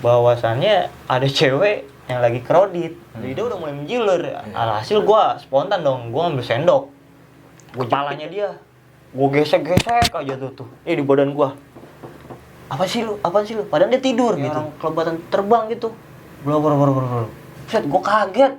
bahwasannya ada cewek yang lagi kredit. Jadi dia udah mulai menjiler. Alhasil gue spontan dong, gue ngambil sendok, kepalanya dia, gue gesek-gesek aja tuh. Di badan gue. Apa sih lu? Padahal dia tidur gitu. Orang kelebatan terbang gitu. Bro. Set, gue kaget.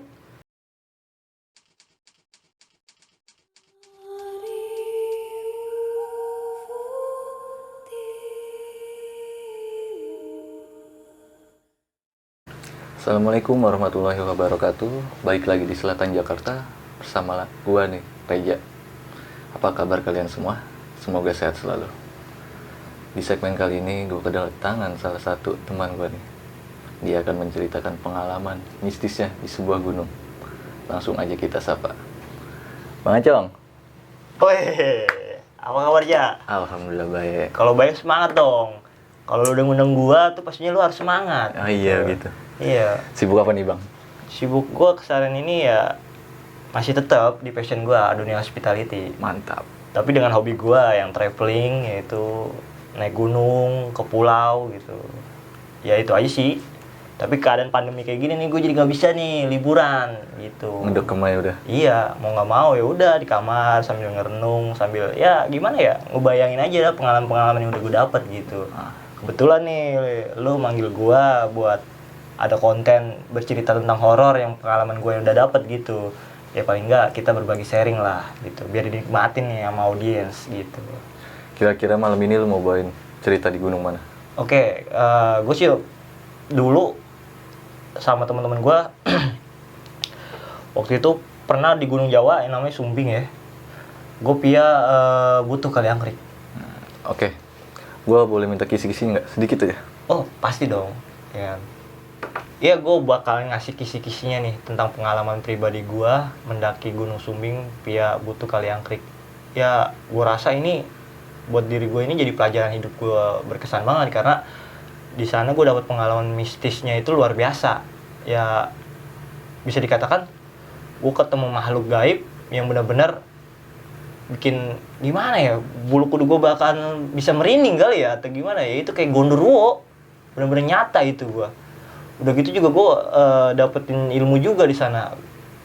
Assalamualaikum warahmatullahi wabarakatuh. Balik lagi di Selatan Jakarta bersama gua nih, Reja. Apa kabar kalian semua? Semoga sehat selalu. Di segmen kali ini gue kedatangan salah satu teman gue nih. Dia akan menceritakan pengalaman mistisnya di sebuah gunung. Langsung aja kita sapa. Bang Acong. Weh, apa kabar ya? Alhamdulillah baik. Kalau baik semangat dong. Kalau lu udah ngundang gua tuh pastinya lu harus semangat. Oh iya gitu. Iya. Sibuk apa nih Bang? Sibuk gua keseharian ini ya masih tetap di passion gua, dunia hospitality. Mantap. Tapi dengan hobi gua yang traveling, yaitu naik gunung, ke pulau gitu. Ya itu aja sih. Tapi keadaan pandemi kayak gini nih, gue jadi nggak bisa nih liburan gitu. Ngedekem aja udah. Iya, mau nggak mau ya udah di kamar sambil ngerenung, sambil ya gimana ya, ngebayangin aja lah pengalaman-pengalaman yang udah gue dapet gitu. Kebetulan nih, lu manggil gue buat ada konten bercerita tentang horor yang pengalaman gue yang udah dapet gitu. Ya paling nggak kita berbagi sharing lah gitu, biar dinikmatin nih sama audiens gitu. Kira-kira malam ini lu mau bawain cerita di gunung mana? Oke, gue sih dulu sama teman-teman gue waktu itu pernah di Gunung Jawa yang namanya Sumbing ya. Gue butuh kali angkrik. Oke. Gue boleh minta kisi-kisi nggak? Sedikit aja. Oh pasti dong. Ya, ya gue bakal ngasih kisi-kisinya nih tentang pengalaman pribadi gue mendaki Gunung Sumbing via butuh kali angkrik. Ya gue rasa ini buat diri gue ini jadi pelajaran hidup gue berkesan banget karena di sana gue dapat pengalaman mistisnya itu luar biasa. Ya bisa dikatakan gue ketemu makhluk gaib yang benar-benar bikin gimana ya, bulu kudu gue bahkan bisa merinding kali ya atau gimana ya, itu kayak gondoruo, benar-benar nyata itu gue. Udah gitu juga gue dapetin ilmu juga di sana,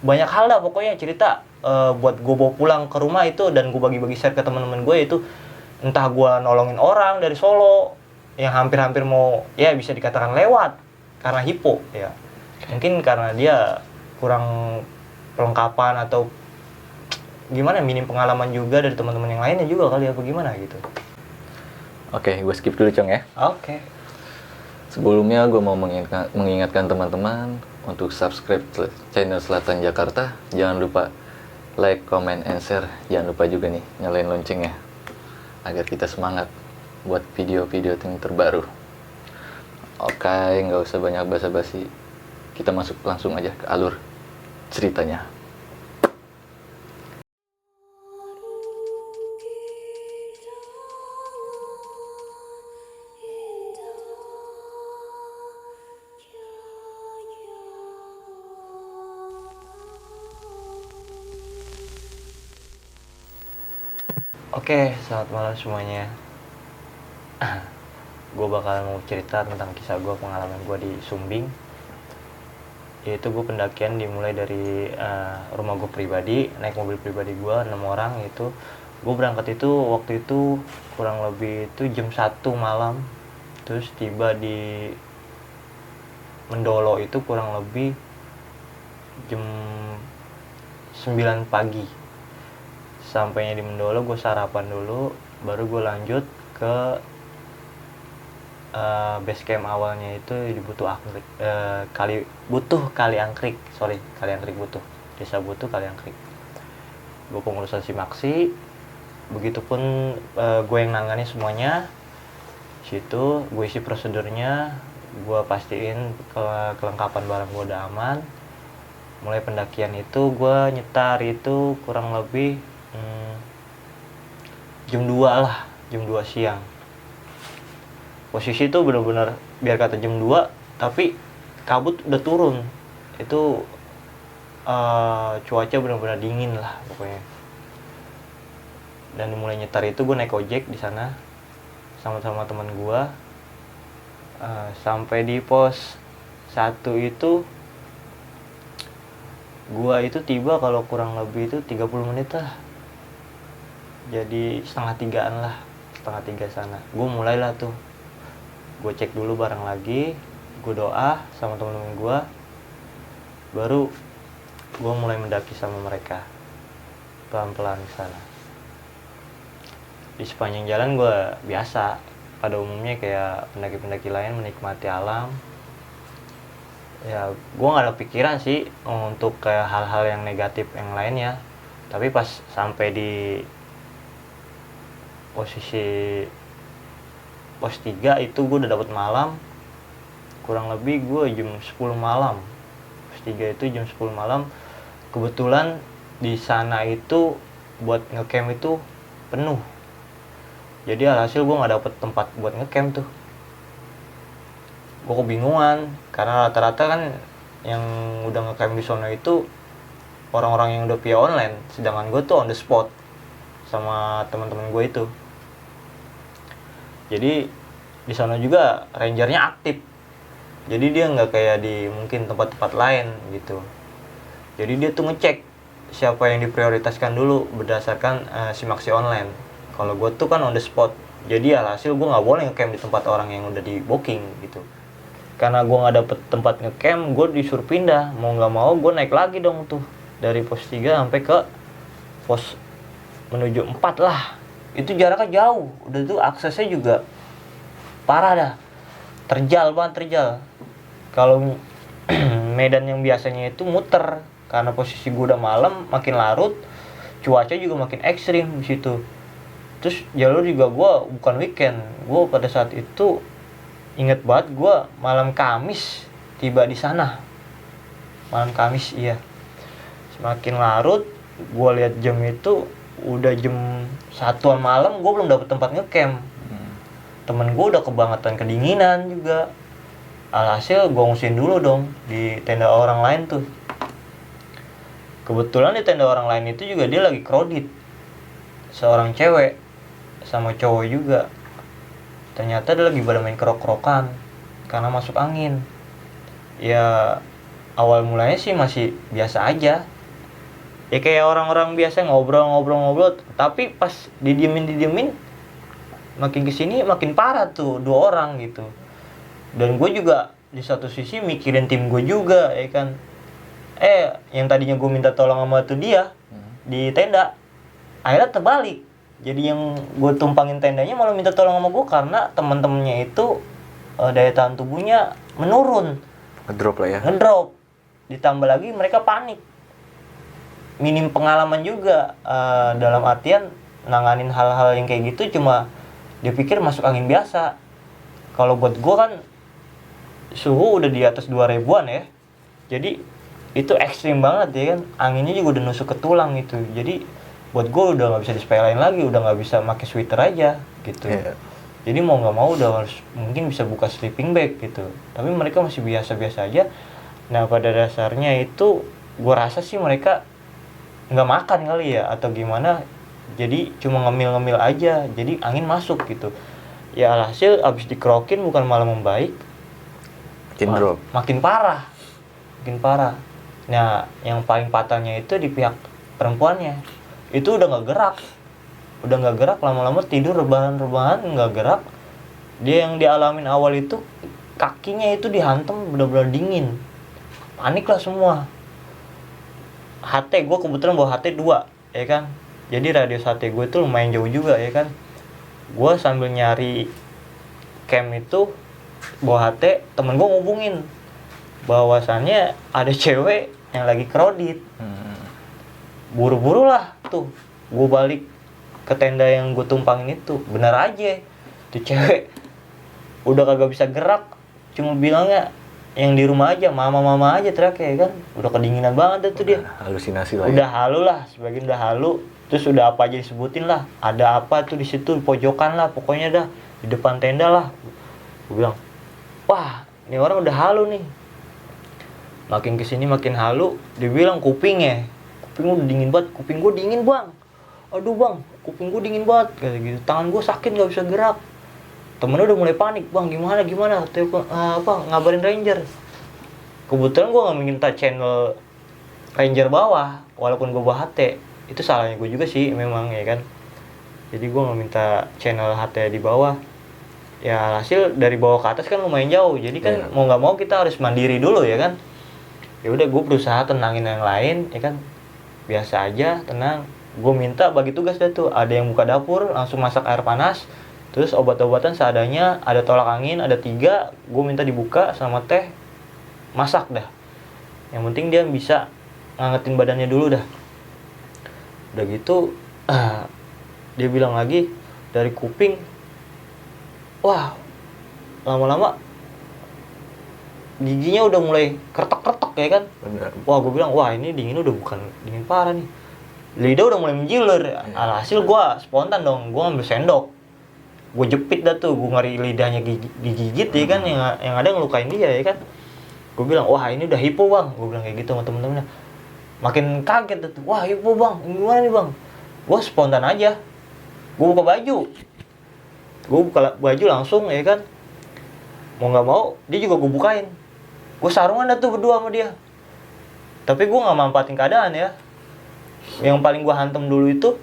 banyak hal lah pokoknya cerita buat gue bawa pulang ke rumah itu dan gue bagi-bagi share ke teman-teman gue. Itu entah gue nolongin orang dari Solo yang hampir-hampir mau ya bisa dikatakan lewat karena hipo ya, mungkin karena dia kurang perlengkapan atau gimana, minim pengalaman juga dari teman-teman yang lainnya juga kali apa gimana gitu. Oke, gue skip dulu Cong ya. Oke. Sebelumnya gue mau mengingatkan teman-teman untuk subscribe channel Selatan Jakarta. Jangan lupa like, comment, and share. Jangan lupa juga nih nyalain loncengnya agar kita semangat buat video-video yang terbaru. Oke, nggak usah banyak basa-basi. Kita masuk langsung aja ke alur ceritanya. Oke, selamat malam semuanya. Gue bakalan mau cerita tentang kisah gue, pengalaman gue di Sumbing. Yaitu gue pendakian dimulai dari rumah gue pribadi, naik mobil pribadi gue 6 orang itu. Gue berangkat itu waktu itu kurang lebih itu jam 1 malam. Terus tiba di Mendolo itu kurang lebih jam 9 pagi. Sampainya di Mendolo gue sarapan dulu, baru gue lanjut ke base camp awalnya itu di Kali Angkrik, desa Butuh Kali Angkrik. Gue pengurusan simaksi, begitupun gue yang nangani semuanya. Situ gue isi prosedurnya, gue pastiin kelengkapan barang gue udah aman. Mulai pendakian itu gue nyetar itu kurang lebih jam 2 lah, jam 2 siang. Posisi itu benar-benar biar kata jam 2, tapi kabut udah turun. Itu cuaca benar-benar dingin lah pokoknya. Dan mulai nyetar itu gue naik ojek di sana sama-sama teman gue. Sampai di pos 1 itu gua itu tiba kalau kurang lebih itu 30 menit lah. Jadi setengah 3-an lah, setengah 3 sana. Gua mulailah tuh. Gua cek dulu barang lagi, gua doa sama teman-teman gua. Baru gua mulai mendaki sama mereka. Pelan-pelan di sana. Di sepanjang jalan gua biasa, pada umumnya kayak pendaki-pendaki lain menikmati alam. Ya, gue nggak ada pikiran sih untuk kayak hal-hal yang negatif yang lainnya. Tapi pas sampai di posisi pos 3 itu gue udah dapet malam. Kurang lebih gue jam 10 malam. Pos 3 itu jam 10 malam. Kebetulan di sana itu buat ngecamp itu penuh. Jadi alhasil gue nggak dapet tempat buat ngecamp tuh. Gue kebingungan karena rata-rata kan yang udah ngecamp di sana itu orang-orang yang udah via online, sedangkan gue tuh on the spot sama teman-teman gue itu. Jadi di sana juga rangernya aktif, jadi dia nggak kayak di mungkin tempat-tempat lain gitu. Jadi dia tuh ngecek siapa yang diprioritaskan dulu berdasarkan simaksi online. Kalau gue tuh kan on the spot, jadi alhasil gue nggak boleh ngecamp di tempat orang yang udah di booking gitu. Karena gue nggak dapet tempat ngecamp, gue disuruh pindah. Mau nggak mau gue naik lagi dong tuh dari pos 3 sampai ke pos menuju 4 lah. Itu jaraknya jauh, udah tuh aksesnya juga parah dah, terjal banget, terjal. Kalau medan yang biasanya itu muter, karena posisi gue udah malam, makin larut, cuaca juga makin ekstrim di situ. Terus jalur juga gue bukan weekend, gue pada saat itu inget banget gue malam Kamis tiba di sana. Malam Kamis, iya. Semakin larut, gue lihat jam itu udah jam 1-an malam, gue belum dapet tempat ngecamp. Temen gue udah kebangetan kedinginan juga. Alhasil gue ngungsiin dulu dong di tenda orang lain tuh. Kebetulan di tenda orang lain itu juga dia lagi crowded. Seorang cewek sama cowok juga. Ternyata dia lagi pada main kerok-kerokan karena masuk angin. Ya awal mulanya sih masih biasa aja. Ya kayak orang-orang biasa ngobrol-ngobrol. Tapi pas didiemin makin kesini makin parah tuh dua orang gitu. Dan gue juga di satu sisi mikirin tim gue juga ya kan. Yang tadinya gue minta tolong sama tuh dia di tenda, akhirnya terbalik. Jadi yang gue tumpangin tendanya malah minta tolong sama gue karena teman-temannya itu daya tahan tubuhnya menurun. Ngedrop lah ya. Ngedrop. Ditambah lagi mereka panik. Minim pengalaman juga dalam artian nanganin hal-hal yang kayak gitu, cuma dia pikir masuk angin biasa. Kalau buat gue kan suhu udah di atas 2000-an ya. Jadi itu ekstrim banget ya kan. Anginnya juga udah nusuk ke tulang gitu. Jadi buat gue udah nggak bisa disepelein lagi, udah nggak bisa pakai sweater aja gitu. Jadi mau nggak mau udah harus mungkin bisa buka sleeping bag gitu. Tapi mereka masih biasa-biasa aja. Nah pada dasarnya itu gue rasa sih mereka nggak makan kali ya atau gimana. Jadi cuma ngemil-ngemil aja. Jadi angin masuk gitu. Ya alhasil abis dikerokin bukan malah membaik, makin parah. Nah yang paling patahnya itu di pihak perempuannya. Itu udah nggak gerak, lama-lama tidur rebahan nggak gerak. Dia yang dialamin awal itu kakinya itu dihantam benar-benar dingin, panik lah semua. HT gue kebetulan bawa HT 2 ya kan, jadi radius HT gue itu lumayan jauh juga ya kan. Gue sambil nyari camp itu bawa HT, temen gue ngubungin bahwasannya ada cewek yang lagi crowded. Buru-buru lah tuh gue balik ke tenda yang gue tumpangin itu. Bener aja tuh cewek udah kagak bisa gerak, cuma bilangnya yang di rumah aja, mama aja teriak ya kan. Udah kedinginan banget tuh dia. Halusinasi lah. Udah halu lah, sebagian udah halu. Terus udah apa aja disebutin lah, ada apa tuh di situ, pojokan lah pokoknya dah, di depan tenda lah. Gue bilang, wah ini orang udah halu nih. Makin kesini makin halu. Dibilang kuping udah dingin banget, kuping gue dingin bang, aduh bang, kuping gue dingin banget kayak gitu, tangan gue sakit nggak bisa gerak. temennya udah mulai panik, bang gimana ngabarin ranger. Kebetulan gue nggak minta channel ranger bawah, walaupun gue bawa HT, itu salahnya gue juga sih memang ya kan. Jadi gue nggak minta channel HT di bawah. Ya hasil dari bawah ke atas kan lumayan jauh, jadi kan mau nggak mau kita harus mandiri dulu ya kan. Ya udah gue berusaha tenangin yang lain ya kan, biasa aja tenang. Gue minta bagi tugas dah tuh, ada yang buka dapur langsung masak air panas, terus obat-obatan seadanya, ada tolak angin ada 3, gue minta dibuka sama teh, masak dah. Yang penting dia bisa ngangetin badannya dulu dah. Udah gitu dia bilang lagi dari kuping, wah lama-lama giginya udah mulai kertok-kertok ya kan. Benar. Wah gue bilang, wah ini dingin udah bukan dingin parah nih, lidah udah mulai menjiler. Alhasil gue spontan dong, gue ngambil sendok, gue jepit dah tuh, gue ngeri lidahnya digigit ya kan, yang ada ngelukain dia ya kan. Gue bilang, wah ini udah hipo bang, gue bilang kayak gitu sama temen-temennya. Makin kaget dah tuh, wah hipo bang, gimana nih bang. Gue spontan aja, gue buka baju langsung ya kan. Mau nggak mau dia juga gue bukain, gue sarungan dah tuh berdua sama dia. Tapi gue nggak manfaatin keadaan ya. Yang paling gue hantem dulu itu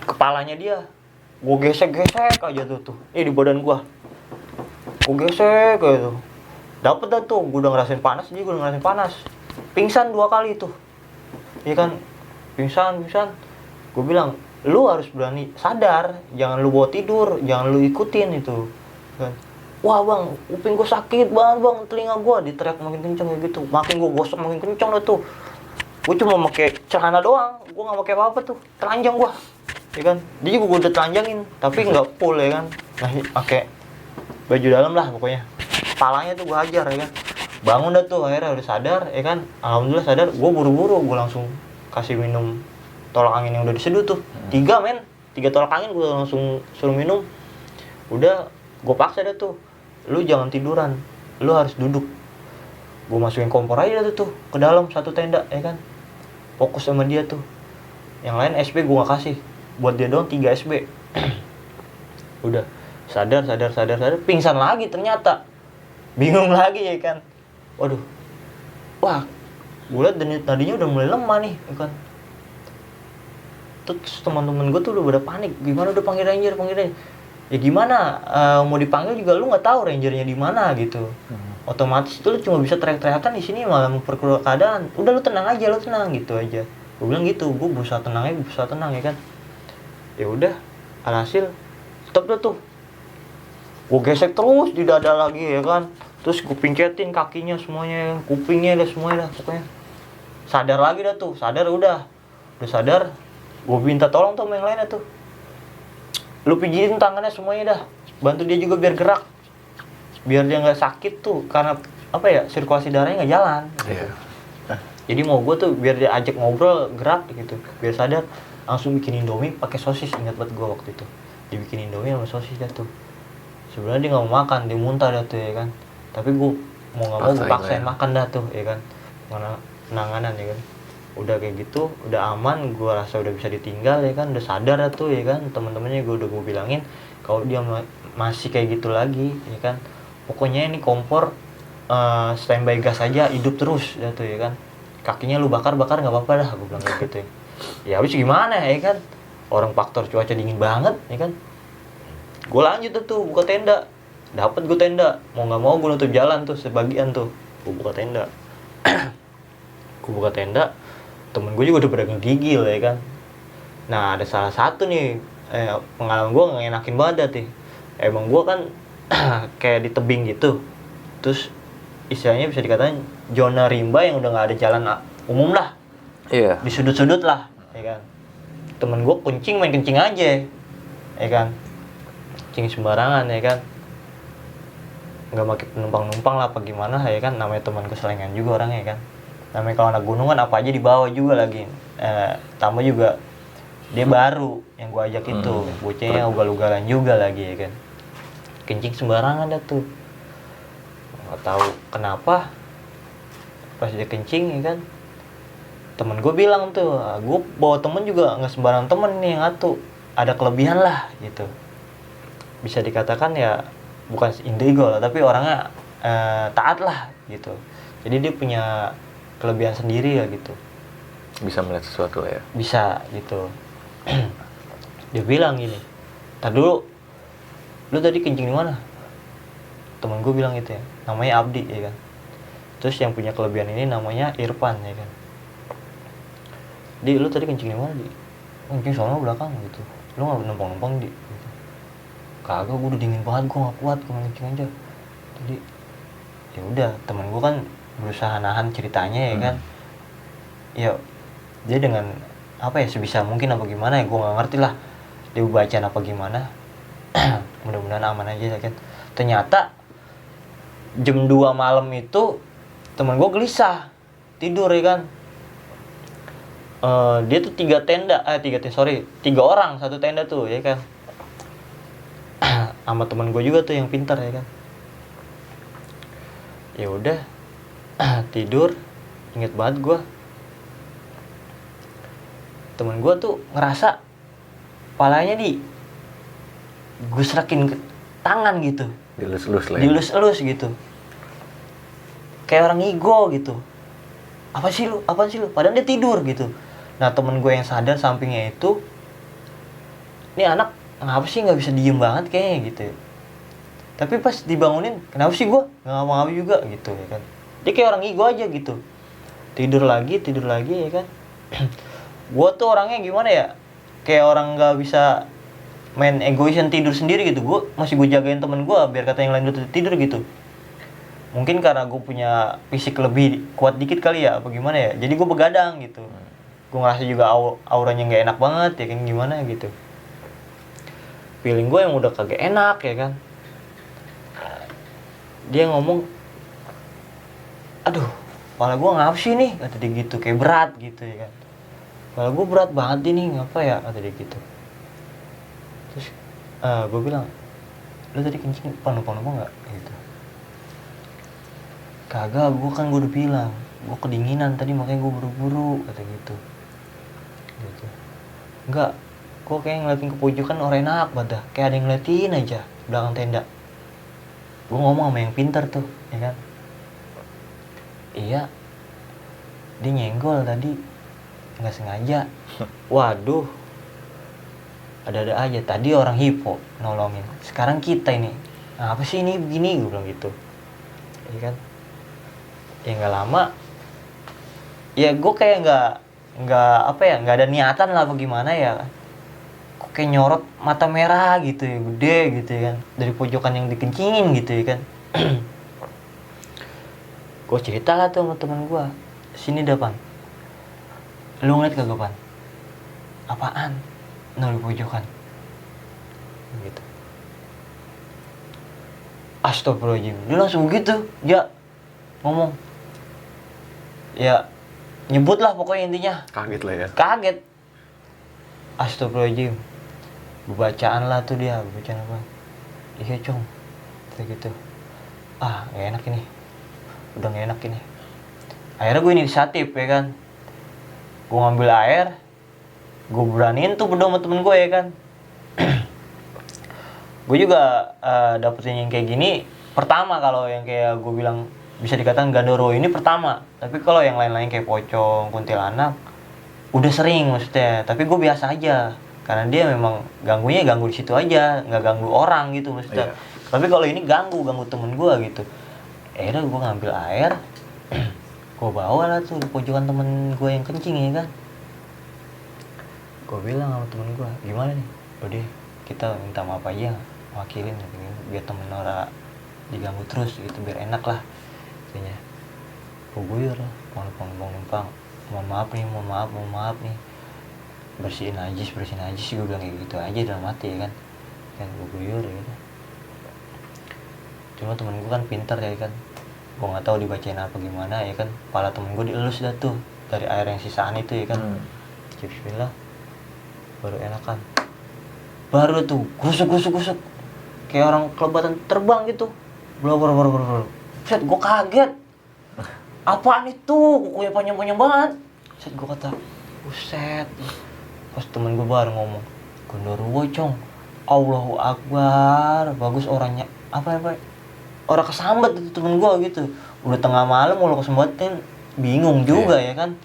kepalanya dia, gue gesek-gesek aja tuh di badan gue gesek kayak tuh. Dapet dah tuh, gue udah ngerasain panas, dia gue udah ngerasain panas. Pingsan 2 kali tuh, iya kan, pingsan. Gue bilang, lu harus berani sadar, jangan lu bawa tidur, jangan lu ikutin itu kan. Wah bang, kuping gue sakit banget bang, telinga gue, diteriak makin kenceng kayak gitu. Makin gue gosok makin kenceng dah tuh. Gue cuma pakai celana doang, gue nggak pakai apa-apa tuh, telanjang gue, ya kan. Dia juga gue udah telanjangin, tapi nggak full ya kan. Nah, pakai baju dalam lah pokoknya. Palanya tuh gue hajar ya kan. Bangun dah tuh, akhirnya udah sadar ya kan. Alhamdulillah sadar, gue buru-buru, gue langsung kasih minum tolak angin yang udah diseduh tuh. 3 tolak angin gue langsung suruh minum. Udah, gue paksa dah tuh, lu jangan tiduran, lu harus duduk. Gue masukin kompor aja tuh ke dalam satu tenda ya kan. Fokus sama dia tuh. Yang lain SB gue gak kasih, buat dia doang 3 SB. Udah sadar, pingsan lagi ternyata. Bingung lagi ya kan. Waduh, wah gue liat tadinya udah mulai lemah nih ya kan. Terus teman-teman gue tuh udah pada panik, gimana udah panggil ranger. Ya gimana, mau dipanggil juga lu nggak tahu rangernya di mana gitu. Otomatis tuh lu cuma bisa teriak-teriakan di sini, malah memperkeruh keadaan. Udah lu tenang aja, lu tenang gitu aja. Gue bilang gitu, gue berusaha tenang ya kan. Ya udah, alhasil stop dah tuh. Gue gesek terus di dada lagi ya kan. Terus gue pingketin kakinya semuanya, kupingnya dah semuanya dah pokoknya. Sadar lagi dah tuh, udah sadar. Gue minta tolong tuh sama yang lainnya tuh, lu pijitin tangannya semuanya dah, bantu dia juga biar gerak, biar dia nggak sakit tuh, karena apa ya, sirkulasi darahnya nggak jalan gitu. Jadi mau gue tuh biar dia ajak ngobrol, gerak gitu, biar sadar. Langsung bikin Indomie pakai sosis, ingat banget gue waktu itu, dibikin Indomie sama sosis dah tuh. Sebenarnya dia nggak mau makan, dia muntah dah tuh ya kan, tapi gue mau nggak mau gue paksain makan dah tuh ya kan, mana penanganan ya kan. Udah kayak gitu, udah aman, gue rasa udah bisa ditinggal ya kan, udah sadar dah tuh ya kan. Teman-temannya gue bilangin, kalau dia masih kayak gitu lagi ya kan, pokoknya ini kompor standby gas aja, hidup terus dah tuh ya kan. Kakinya lu bakar nggak apa-apa dah, gue bilang kayak gitu ya. Ya habis gimana ya kan, orang faktor cuaca dingin banget ya kan. Gue lanjut tuh buka tenda, dapet gue tenda, mau nggak mau gue nutup jalan tuh sebagian tuh, gue buka tenda. Temen gue juga udah pada ngegigil ya kan. Nah ada salah satu nih pengalaman gue nggak enakin banget dah. Emang gue kan kayak di tebing gitu, terus istilahnya bisa dikatakan zona rimba yang udah nggak ada jalan umum lah. Iya. Di sudut-sudut lah ya kan. Temen gue main kencing aja ya kan, kencing sembarangan ya kan, nggak pakai penumpang lah apa gimana ya kan. Namanya teman keselengan juga orangnya ya kan. Namanya kalau anak gunungan apa aja dibawa juga lagi. Tambah juga dia baru yang gue ajak itu, bocahnya ugal-ugalan juga lagi ya kan. Kencing sembarangan dah tuh. Nggak tahu kenapa pas dia kencing ya kan, temen gue bilang tuh, gue bawa temen juga nggak sembarang temen nih yang ngatu, ada kelebihan lah gitu. Bisa dikatakan ya bukan indigo lah, tapi orangnya taat lah gitu. Jadi dia punya kelebihan sendiri ya gitu, Bisa melihat sesuatu lah ya. bisa gitu. Dia bilang gini, "Tar dulu, lu tadi kencing di mana?" Temen gue bilang gitu ya, namanya Abdi ya kan. Terus yang punya kelebihan ini namanya Irfan ya kan. "Di, lu tadi kencing di mana, Di?" "Kencing sono belakang," gitu. "Lu nggak numpang-numpang, Di?" Gitu. "Kagak, gue udah dingin banget, gue nggak kuat, gue kencing aja." Jadi ya udah, temen gue kan berusaha nahan ceritanya ya kan. Ya dia dengan apa ya, sebisa mungkin apa gimana ya, gue nggak ngerti lah dia bacaan apa gimana. Mudah-mudahan aman aja ya kan. Ternyata jam 2 malam itu temen gue gelisah tidur ya kan. Dia tuh tiga orang satu tenda tuh ya kan. Sama temen gue juga tuh yang pintar ya kan. Ya udah, tidur. Inget banget gue, temen gue tuh ngerasa palanya gue serakin ke tangan gitu, Dilus-lus lah ya. dilus-elus gitu, kayak orang ngigo gitu. Apa sih lu padahal dia tidur gitu. Nah, temen gue yang sadar sampingnya itu, ini anak ngapa sih nggak bisa diem banget kayaknya gitu ya. Tapi pas dibangunin, kenapa sih gue nggak ngapa-ngapain juga gitu ya kan. Dia kayak orang ngigo aja gitu, tidur lagi ya kan. Gue tuh orangnya gimana ya, kayak orang nggak bisa main egoisan tidur sendiri gitu. Gue jagain temen gue biar kata yang lain udah tidur gitu. Mungkin karena gue punya fisik lebih kuat dikit kali ya, apa gimana ya, jadi gue begadang gitu. Gue ngerasa juga auranya nggak enak banget ya kan, gimana gitu. Feeling gue yang udah kagak enak ya kan. Dia ngomong, "Aduh, kepala gue ngapa sih nih?" kata dia gitu, kayak berat gitu ya kan. "Kepala gue berat banget ini, ngapa ya?" kata dia gitu. Terus gue bilang, "Lu tadi kencing numpang-numpang nggak?" gitu. "Kagak, gue udah bilang, gue kedinginan tadi makanya gue buru-buru," kata gitu. "Enggak, gue kayak ngeliatin ke pojokan orang enak banget dah, kayak ada yang ngeliatin aja belakang tenda." Gue ngomong sama yang pintar tuh ya kan, "Iya, dia nyenggol tadi, nggak sengaja." Waduh, ada-ada aja. Tadi orang hipo nolongin, sekarang kita ini apa sih ini begini, gue bilang gitu ya kan. Ya nggak lama ya gue kayak nggak apa ya, nggak ada niatan lah bagaimana ya, kok kayak nyorot mata merah gitu ya, gede gitu ya kan, dari pojokan yang dikencingin gitu ya kan. Gue cerita lah tuh sama teman gue, "Sini depan, lu ngeliat kagak, Pan? Apaan? Nol di pojokan," gitu. Astagfirullahaladzim, dia langsung gitu ya ngomong ya, nyebut lah pokoknya intinya. Kaget lah ya. Kaget. Astagfirullahaladzim, bacaan lah tuh dia, bacaan apa, "Iya Cong," kayak gitu. Gak enak ini, udah gak enak ini. Akhirnya gue inisiatif ya kan, gue ngambil air, gue beraniin tuh berdua sama temen gue ya kan. Gue juga dapetin yang kayak gini pertama, kalau yang kayak gue bilang bisa dikatakan Gandoro ini pertama. Tapi kalau yang lain-lain kayak pocong, kuntilanak, udah sering maksudnya. Tapi gue biasa aja, karena dia memang ganggu di situ aja, nggak ganggu orang gitu maksudnya. Tapi kalau ini ganggu temen gue gitu. Akhirnya gue ngambil air, gue bawa lah tuh di pojokan temen gue yang kencing ya kan. Gue bilang sama temen gue, "Gimana nih? Udah, kita minta maaf aja, wakilin biar temen Nora diganggu terus gitu, biar enak lah." Katanya, "Gue guyur lah, mau numpang, mohon maaf nih, bersihin najis, gue bilang kayak gitu aja dalam hati ya kan. Gue guyur ya gitu. Cuma temen gue kan pintar ya kan, gue nggak tahu dibacain apa gimana ya kan. Kepala temen gue dielus dah tuh dari air yang sisaan itu ya kan. Bismillah, baru enakan. Baru tuh gusuk kayak orang kelebatan terbang gitu, bro. Set, gue kaget, apaan itu, kukunya panjang banget. Set, gue kata, buset. Pas temen gue baru ngomong, "Gondoruo Cong, Allahu Akbar, bagus orangnya apa orang kesambat itu temen gue gitu, udah tengah malam mau lo kesambatin bingung juga ya kan,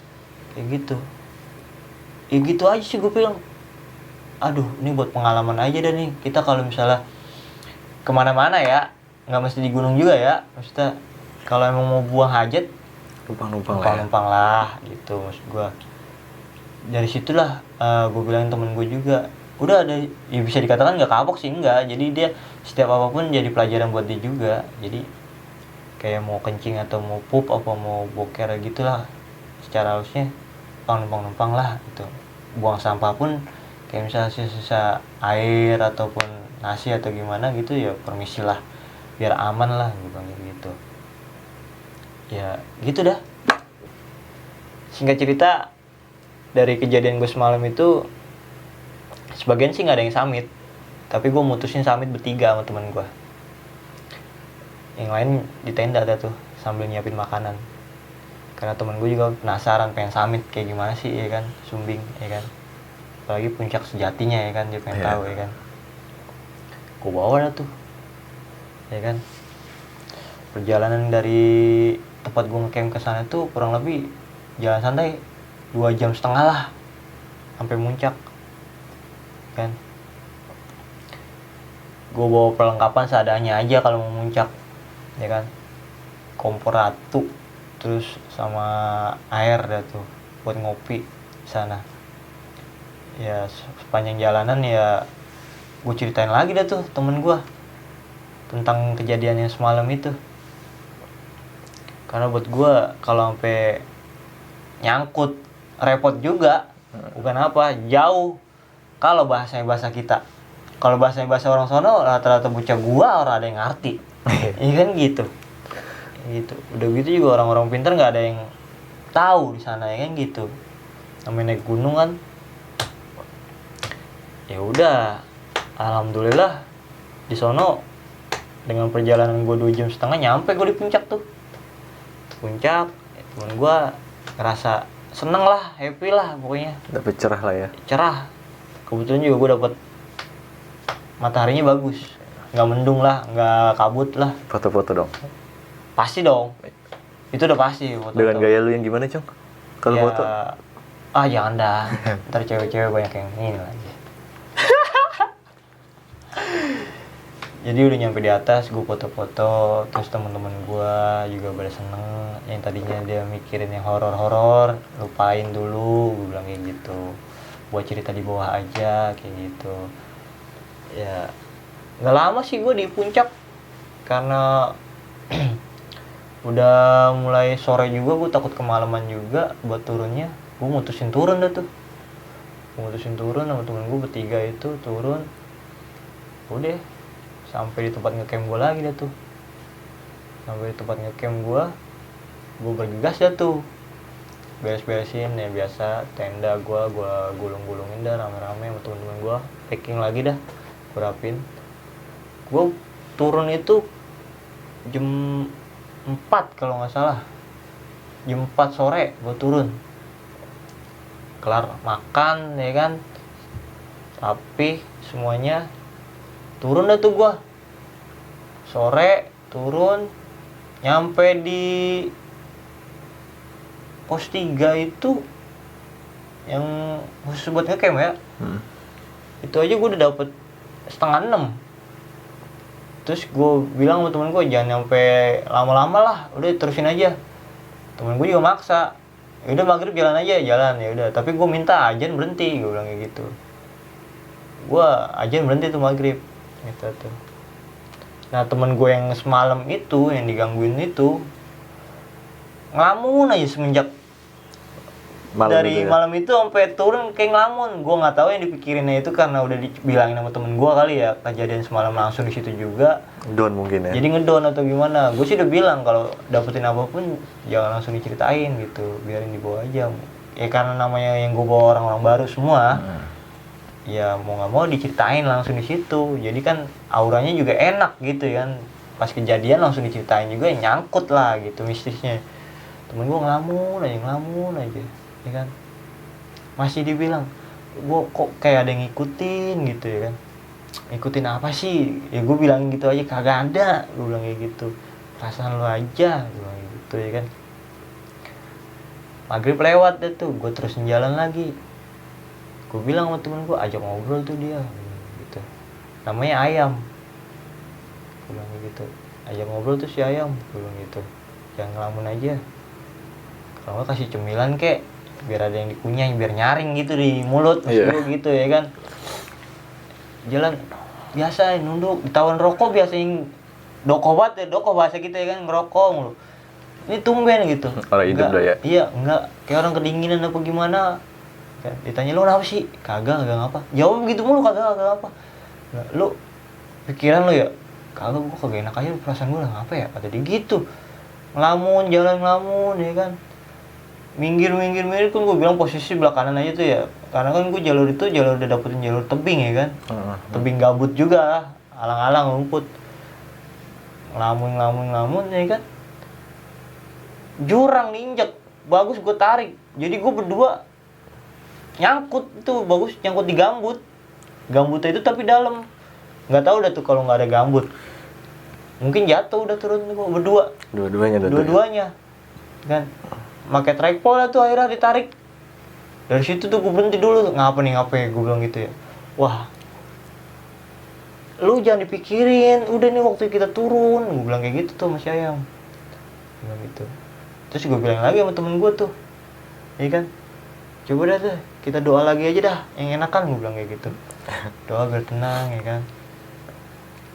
kayak gitu. Ya gitu aja sih gue bilang, aduh ini buat pengalaman aja dah nih kita kalau misalnya kemana-mana ya, nggak mesti di gunung juga ya, maksudnya kalau emang mau buang hajat numpang lah gitu maksud gue. Dari situlah gue bilangin temen gue juga, udah ada ya bisa dikatakan nggak kapok sih, enggak, jadi dia setiap apapun jadi pelajaran buat dia juga. Jadi kayak mau kencing atau mau pup apa mau boker gitulah, secara halusnya numpang lah gitu. Buang sampah pun kayak misalnya sisa air ataupun nasi atau gimana gitu ya permisilah biar aman lah gitu. Ya gitu dah. Singkat cerita, dari kejadian gue semalam itu sebagian sih nggak ada yang summit, tapi gue mutusin summit bertiga sama teman gue. Yang lain di tenda ada tuh sambil nyiapin makanan, karena temen gue juga penasaran pengen summit kayak gimana sih ya kan, Sumbing ya kan, apalagi puncak sejatinya ya kan, dia pengen tahu ya kan. Gue bawa dah tuh ya kan. Perjalanan dari tempat gue ngecamp ke sana tuh kurang lebih jalan santai 2,5 jam lah sampai puncak kan. Gue bawa perlengkapan seadanya aja kalau mau muncak ya kan, kompor ratu terus sama air dah tuh buat ngopi sana. Ya sepanjang jalanan ya gue ceritain lagi dah tuh temen gue tentang kejadiannya semalam itu, karena buat gue kalau sampai nyangkut repot juga, bukan apa jauh. Kalau bahasa kita, kalau bahasa orang sono rata-rata bocah gua orang ada yang ngerti. Iya kan gitu. Udah gitu juga orang-orang pintar nggak ada yang tahu di sana ya kan gitu. Namanya naik gunung kan. Ya udah, alhamdulillah di sono dengan perjalanan gua 2,5 jam nyampe gua di puncak tuh. Puncak, temen gua ngerasa seneng lah, happy lah pokoknya. Dapet cerah lah ya. Cerah. Kebetulan juga gue dapet mataharinya bagus, nggak mendung lah, nggak kabut lah. Foto-foto dong. Pasti dong, itu udah pasti foto. Dengan gaya lu yang gimana, Cong? Kalau ya, foto? Jangan dah, ntar cewek-cewek banyak yang ini lagi. Jadi udah nyampe di atas, gue foto-foto, terus temen-temen gue juga pada seneng. Yang tadinya dia mikirin yang horor-horor, lupain dulu, gue bilang kayak gitu. Buat cerita di bawah aja, kayak gitu. Ya, nggak lama sih gue di puncak, karena udah mulai sore juga, gue takut kemalaman juga buat turunnya. Gue mutusin turun dah tuh. Sama temen gue bertiga itu turun. Udah sampai di tempat ngecamp gue lagi dah tuh. Sampai di tempat ngecamp gue bergegas dah tuh, beres-beresin ya biasa tenda gue gulung-gulungin dah rame-rame sama temen-temen gue, packing lagi dah, gue rapin. Gue turun itu jam 4 kalau nggak salah, jam 4 sore gue turun, kelar makan ya kan, rapi semuanya, turun dah tuh gue sore, turun nyampe di pos 3 itu yang khusus buat ngecamp ya. Itu aja gue udah dapet 5:30. Terus gue bilang sama temen gue jangan nyampe lama-lama lah, udah terusin aja. Temen gue juga maksa, ya udah maghrib jalan aja, ya udah, tapi gue minta ajan berhenti, gue bilang kayak gitu. Gue ajan berhenti tuh maghrib gitu tuh. Nah temen gue yang semalam itu yang digangguin itu ngelamun aja semenjak malam itu sampai turun kayak ngelamun. Gue nggak tahu yang dipikirinnya itu karena udah dibilangin sama temen gue kali ya, kejadian semalam langsung di situ juga. Down mungkin ya. Jadi ngedon atau gimana. Gue sih udah bilang kalau dapetin apapun jangan langsung diceritain gitu, biarin dibawa aja. Ya karena namanya yang gue bawa orang-orang baru semua. Ya mau nggak mau diceritain langsung di situ. Jadi kan auranya juga enak gitu kan. Pas kejadian langsung diceritain juga nyangkut lah gitu mistisnya. Temen gue ngelamun aja ya kan, masih dibilang gue kok kayak ada yang ngikutin gitu ya kan. ikutin apa sih? Ya gue bilang gitu aja, kagak ada. Gue bilang kayak gitu, perasaan lo aja, gue bilang gitu ya kan. Maghrib lewat deh tuh, gue terusin jalan lagi. Gue bilang sama temen gue, ajak ngobrol tuh dia, gitu. Namanya Ayam. Gue bilang gitu, ajak ngobrol tuh si Ayam, gue bilang gitu. Jangan ngelamun aja. Kalau nggak kasih cemilan kek, biar ada yang dikunyah, biar nyaring gitu di mulut, maksud gue gitu ya kan. Jalan biasa nunduk, ditawan rokok biasa yang doko banget ya, doko bahasa kita ya kan, ngerokok mulu. Ini tumben gitu. Orang hidup dah ya. Iya, enggak kayak orang kedinginan apa gimana. Kan ditanya lu kenapa sih? Kagak ngapa. Jawab gitu mulu, kagak apa. Nah, lu pikiran lu ya, kagak, gua kagak enak aja perasaan gua ngapa ya, kata dia gitu. Ngelamun, jalan ngelamun ya kan. Minggir kan gue bilang posisi belah kanan aja tuh ya, karena kan gue jalur itu jalur udah dapetin jalur tebing ya kan. Tebing gabut juga, alang-alang rumput. Ngelamun ya kan, jurang diinjak, bagus gue tarik, jadi gue berdua nyangkut itu, bagus nyangkut di gambutnya itu tapi dalam, nggak tahu dah tuh kalau nggak ada gambut mungkin jatuh udah turun gue berdua, dua-duanya kan. Pakai tripod lah tuh akhirnya ditarik. Dari situ tuh gue berhenti dulu. Ngapa gue bilang gitu ya. Wah, lu jangan dipikirin. Udah nih waktu kita turun. Gue bilang kayak gitu tuh sama si Ayam. Bilang gitu. Terus gue bilang lagi sama temen gue tuh. Iya kan. Coba dah tuh, kita doa lagi aja dah. Yang enakan gue bilang kayak gitu. Doa biar tenang ya kan.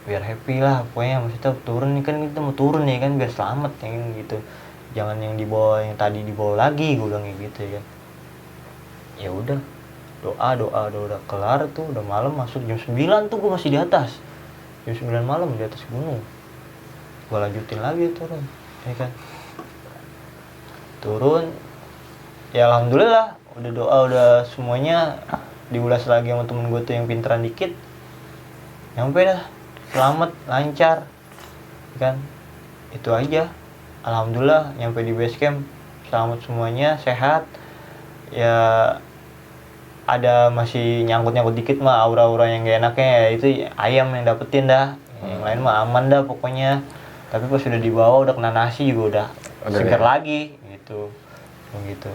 Biar happy lah. Pokoknya maksudnya turun nih kan, kita mau turun ya kan. Biar selamat ya kan gitu. Jangan yang dibawa, yang tadi dibawa lagi, gue bilang kayak gitu ya. Ya udah, doa udah kelar tuh, udah malam, masuk jam 9 tuh gue masih di atas. Jam 9 malam di atas gunung. Gue lanjutin lagi turun, ya kan. Turun, ya alhamdulillah, udah doa, udah semuanya diulas lagi sama temen gue tuh yang pinteran dikit. Nyampe dah, selamat, lancar, kan. Itu aja. Alhamdulillah nyampe di base camp selamat semuanya, sehat. Ya ada masih nyangkut dikit mah aura-aura yang gak enaknya ya, itu Ayam yang dapetin dah. Yang lain mah aman dah pokoknya. Tapi pas sudah dibawa udah kena nasi juga udah segar lagi gitu. Begitu.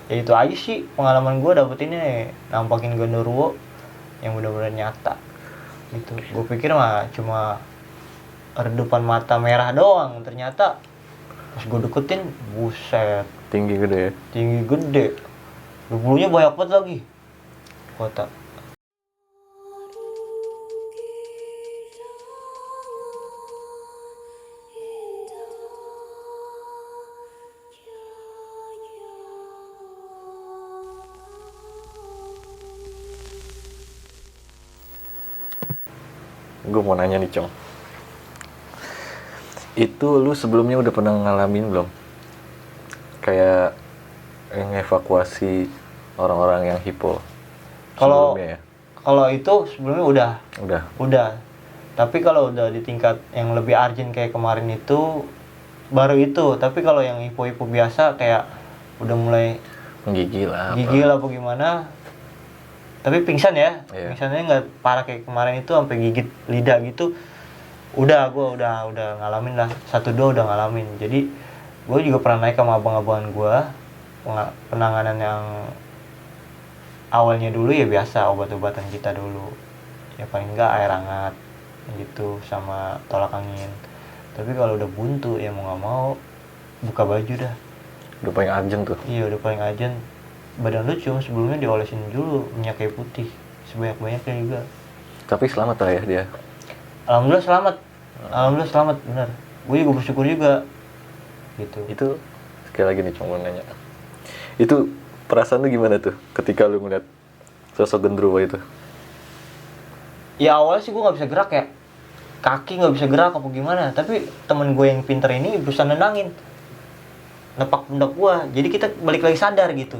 Ya itu aja sih pengalaman gue dapetinnya, nampakin genderuwo yang benar-benar nyata. Gitu. Gue pikir mah cuma redupan mata merah doang, ternyata pas gue deketin, buset, tinggi gede. bulunya banyak banget lagi, kota. Gue mau nanya nih, Cong. Itu lu sebelumnya udah pernah ngalamin belum? Kayak ngevakuasi orang-orang yang hipo. Kalau ya? Kalau itu sebelumnya udah. Tapi kalau udah di tingkat yang lebih urgent kayak kemarin itu baru itu. Tapi kalau yang hipo-hipo biasa kayak udah mulai Gigil apa gimana. Tapi pingsan ya. Iya. Pingsannya nggak parah kayak kemarin itu sampai gigit lidah gitu. Gue udah ngalamin lah, 1-2 udah ngalamin. Jadi gue juga pernah naik sama abang-abangan gue, penanganan yang awalnya dulu ya biasa, obat-obatan kita dulu ya, paling enggak air hangat gitu sama tolak angin. Tapi kalau udah buntu ya mau nggak mau buka baju dah. Udah paling urgent tuh. Iya, udah paling urgent. Badan lu cium sebelumnya diolesin dulu minyak kayu putih sebanyak-banyaknya juga. Tapi selamat lah ya dia. Alhamdulillah selamat, benar. Gue juga bersyukur juga gitu. Itu sekali lagi nih cuma nanya, itu perasaan lu gimana tuh ketika lu ngeliat sosok genderuwo itu? Ya awalnya sih gue nggak bisa gerak ya, kaki nggak bisa gerak apa gimana. Tapi temen gue yang pinter ini berusaha nenangin, nepak pundak gue, jadi kita balik lagi sadar gitu.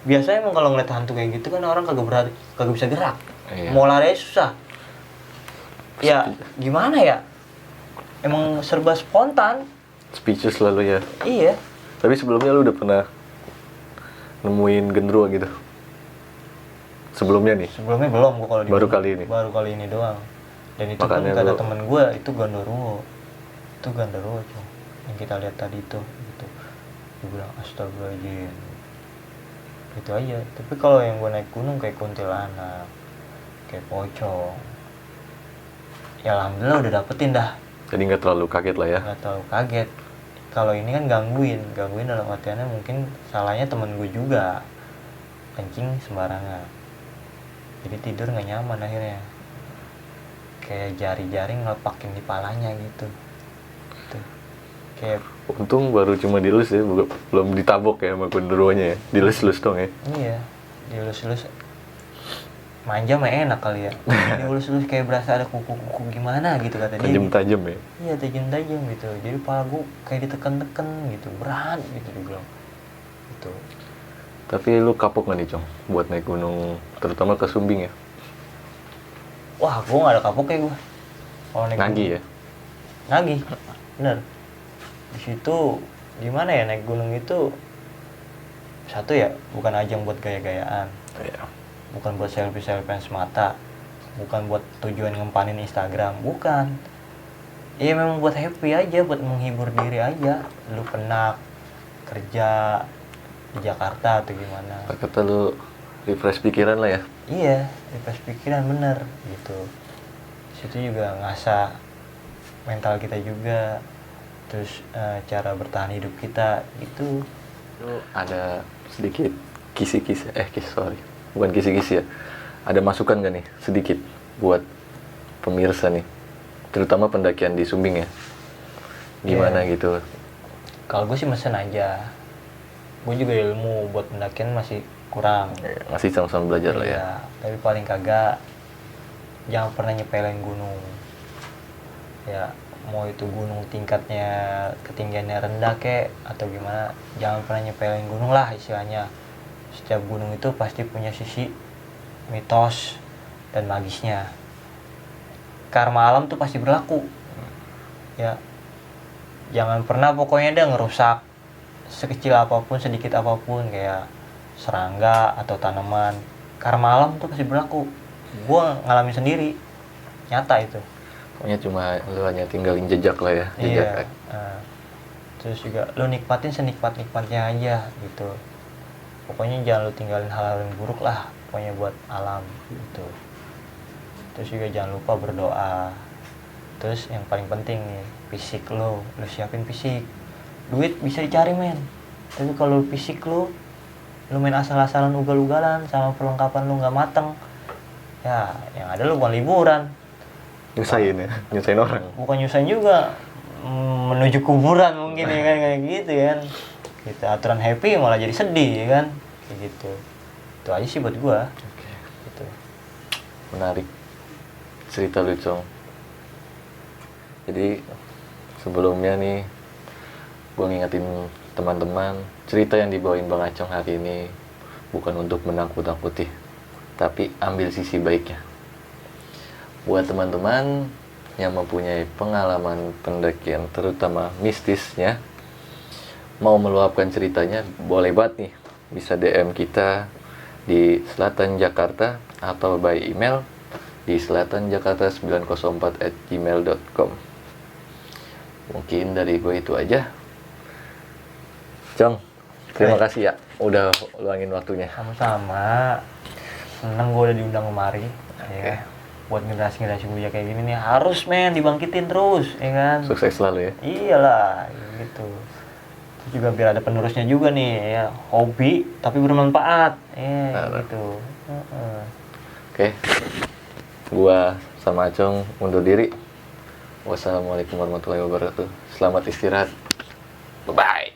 Biasanya emang kalau ngeliat hantu kayak gitu kan orang kagak bisa gerak. Iya. Mau lari susah. Ya gimana ya, emang serba spontan. Speechless lalu ya. Iya. Tapi sebelumnya lu udah pernah nemuin genderuwo gitu? sebelumnya nih? Sebelumnya belum gua kalau di Baru gunung. kali ini? Baru kali ini doang. Dan itu Makanya pun kata lu- temen gua itu Gondoruo. Itu Gondoruo cuy. Yang kita lihat tadi itu gitu. Dia bilang astagfirullahaladzim. Itu aja. Tapi kalau yang gua naik gunung kayak kuntilanak, kayak pocong, ya alhamdulillah udah dapetin dah. Jadi nggak terlalu kaget lah ya? Nggak terlalu kaget. Kalau ini kan gangguin dalam artiannya mungkin salahnya temen gue juga, kencing sembarangan, jadi tidur nggak nyaman akhirnya, kayak jari-jari ngelepakin di palanya gitu. Tuh. Kayak Untung baru cuma dilus ya, belum ditabok ya sama genderuwonya ya, dilus-lus dong ya. iya, dilus-lus manja mah enak kali ya. Dilus-lus kayak berasa ada kuku-kuku gimana gitu kata dia. Gitu. Tajam-tajam ya. Iya tajam-tajam gitu. Jadi kepala gue kayak ditekan-tekan gitu, berat gitu dibilang. Gitu. Tapi lu kapok nggak nih Cong buat naik gunung, terutama ke Sumbing ya? Wah, gue nggak ada kapoknya gue. Kalau naik Nagih gunung. ya? Nagih, bener. Di situ gimana ya naik gunung itu, satu ya bukan ajang buat gaya-gayaan, Iya. bukan buat selfie-selfie semata, bukan buat tujuan ngempanin Instagram, bukan. Iya memang buat happy aja, buat menghibur diri aja. Lu penat kerja di Jakarta atau gimana. Kata lu refresh pikiran lah ya? Iya, refresh pikiran bener gitu. Situ juga ngasah mental kita juga, terus cara bertahan hidup kita gitu. Lu ada sedikit kisi-kisi, bukan kisi-kisi ya, ada masukan gak nih sedikit buat pemirsa nih, terutama pendakian di Sumbing ya, gimana Iya. gitu? Kalau gue sih mesen aja, gue juga ilmu buat pendakian masih kurang. Masih sama-sama belajar lah ya. Iya, tapi paling kagak jangan pernah nyepelin gunung ya, mau itu gunung tingkatnya ketinggiannya rendah kek atau gimana, jangan pernah nyepelin gunung lah istilahnya. Setiap gunung itu pasti punya sisi mitos dan magisnya. Karma alam tuh pasti berlaku ya, jangan pernah pokoknya dia ngerusak sekecil apapun, sedikit apapun, kayak serangga atau tanaman. Karma alam tuh pasti berlaku, gue ngalamin sendiri, nyata itu. Pokoknya cuma lu hanya tinggalin jejak lah ya, jejak Iya. kaki. Terus juga lu nikmatin senikmat-nikmatnya aja gitu. Pokoknya jangan lu tinggalin hal-hal yang buruk lah, pokoknya buat alam gitu. Terus juga jangan lupa berdoa. Terus yang paling penting nih, fisik lu siapin fisik. Duit bisa dicari men, tapi kalau fisik lu main asal-asalan ugal-ugalan sama perlengkapan lu nggak mateng, ya yang ada lu bukan liburan, Nyusahin ya, nyusahin orang. bukan nyusahin juga, menuju kuburan mungkin ya kan, kayak gitu kan. Kita aturan happy malah jadi sedih ya kan, kayak gitu. Itu aja sih buat gua. Gitu. Menarik cerita lu Cong. Jadi sebelumnya nih gue ngingetin teman-teman, cerita yang dibawain Bang Acong hari ini bukan untuk menakut-nakuti, tapi ambil sisi baiknya. Buat teman-teman yang mempunyai pengalaman pendakian terutama mistisnya, mau meluapkan ceritanya, boleh banget nih, bisa DM kita di Selatan Jakarta atau by email di selatanjakarta904@gmail.com. Mungkin dari gue itu aja. Cong, terima kasih ya udah luangin waktunya. Sama-sama, seneng gua udah diundang kemari. Ya. Buat generasi-generasi muda kayak gini nih harus men dibangkitin terus, ya kan? Sukses selalu ya. Iyalah, gitu. Terus juga biar ada penerusnya juga nih ya, hobi tapi bermanfaat. Gitu. Oke. Gua sama Acong undur diri. Wassalamualaikum warahmatullahi wabarakatuh. Selamat istirahat. Bye bye.